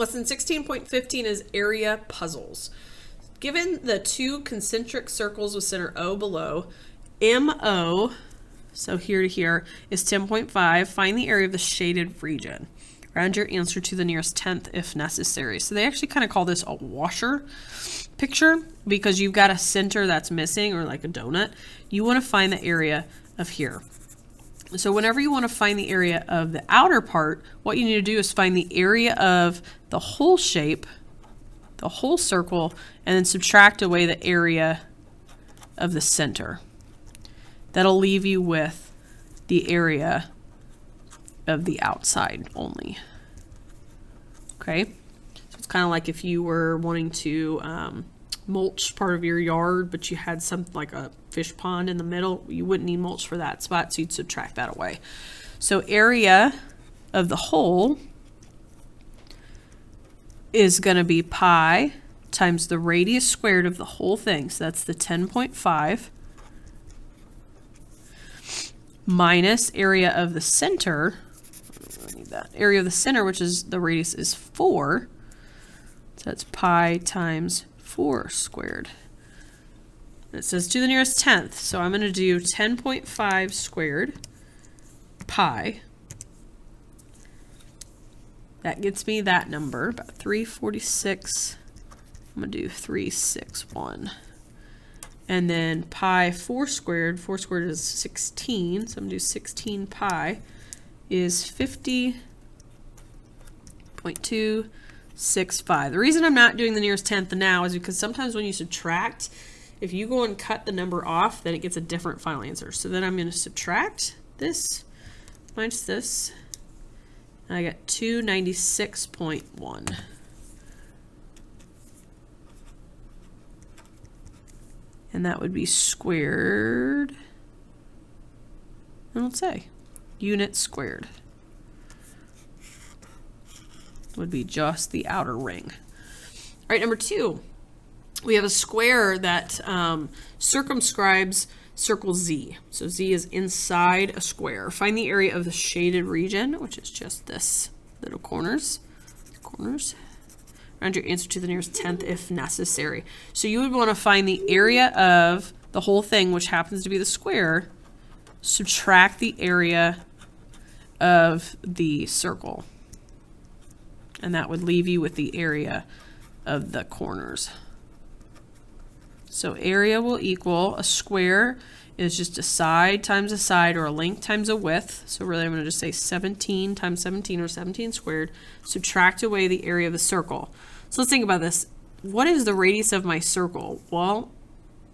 Lesson 16.15 is area puzzles. Given the two concentric circles with center O below, MO, so here to here, is 10.5. Find the area of the shaded region. Round your answer to the nearest tenth if necessary. So they actually kind of call this a washer picture because you've got a center that's missing, or like a donut. You want to find the area of here. So whenever you want to find the area of the outer part, what you need to do is find the area of the whole shape, the whole circle, and then subtract away the area of the center. That'll leave you with the area of the outside only. Okay, so it's kind of like if you were wanting to mulch part of your yard, but you had something like a fish pond in the middle, you wouldn't need mulch for that spot, so you'd subtract that away. So area of the whole is going to be pi times the radius squared of the whole thing, so that's the 10.5, minus area of the center, I need that, area of the center, which is the radius is 4, so that's pi times 4 squared. It says to the nearest tenth, so I'm going to do 10.5 squared pi. That gets me that number, about 346. I'm going to do 361. And then pi 4 squared is 16, so I'm going to do 16 pi is 50.265. The reason I'm not doing the nearest tenth now is because sometimes when you subtract, if you go and cut the number off, then it gets a different final answer. So then I'm going to subtract this minus this, and I got 296.1. And that would be squared, and let's say units squared would be just the outer ring. All right, number 2. We have a square that circumscribes circle Z. So Z is inside a square. Find the area of the shaded region, which is just this little corners. Round your answer to the nearest tenth if necessary. So you would want to find the area of the whole thing, which happens to be the square, subtract the area of the circle. And that would leave you with the area of the corners. So area will equal, a square is just a side times a side, or a length times a width. So really I'm going to just say 17 times 17, or 17 squared. Subtract away the area of the circle. So let's think about this. What is the radius of my circle? Well,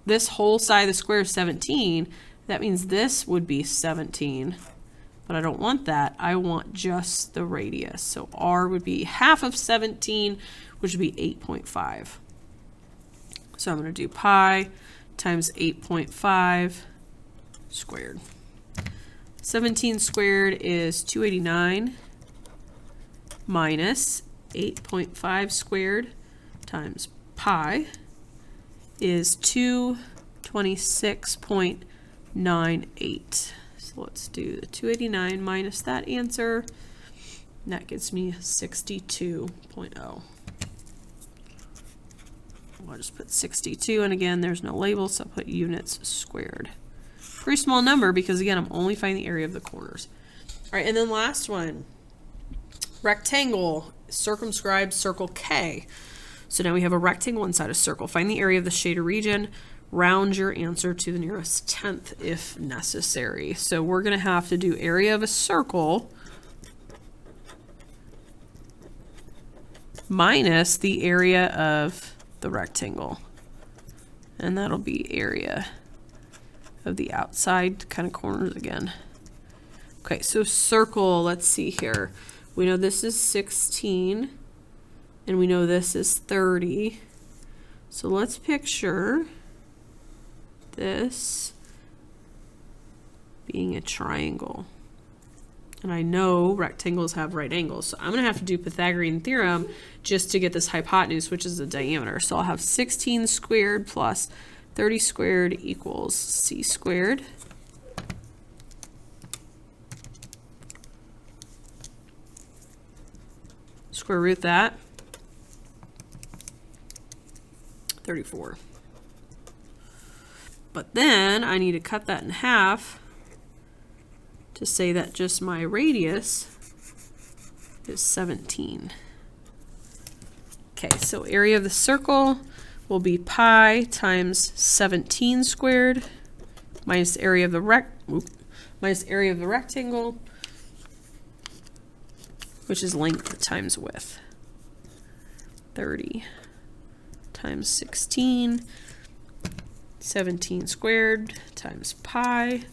this whole side of the square is 17. That means this would be 17. But I don't want that. I want just the radius. So R would be half of 17, which would be 8.5. So I'm going to do pi times 8.5 squared. 17 squared is 289 minus 8.5 squared times pi is 226.98. So let's do the 289 minus that answer. And that gets me 62.0. I'll just put 62, and again, there's no label, so I'll put units squared. Pretty small number because, again, I'm only finding the area of the corners. All right, and then last one. Rectangle circumscribes circle K. So now we have a rectangle inside a circle. Find the area of the shaded region. Round your answer to the nearest tenth if necessary. So we're going to have to do area of a circle minus the area of the rectangle, and that'll be area of the outside kind of corners again. Okay, so circle, let's see here. We know this is 16, and we know this is 30. So let's picture this being a triangle. And I know rectangles have right angles, so I'm going to have to do Pythagorean theorem just to get this hypotenuse, which is the diameter. So I'll have 16 squared plus 30 squared equals c squared. Square root that. 34. But then I need to cut that in half to say that just my radius is 17. Okay, so area of the circle will be pi times 17 squared minus area of the rectangle, which is length times width. 30 times 16, 17 squared times pi,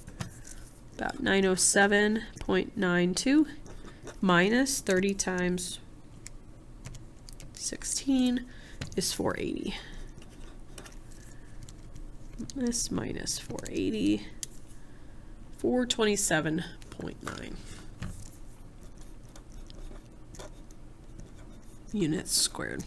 about 907.92, minus 30 times 16 is 480. This minus 480, 427.9 units squared.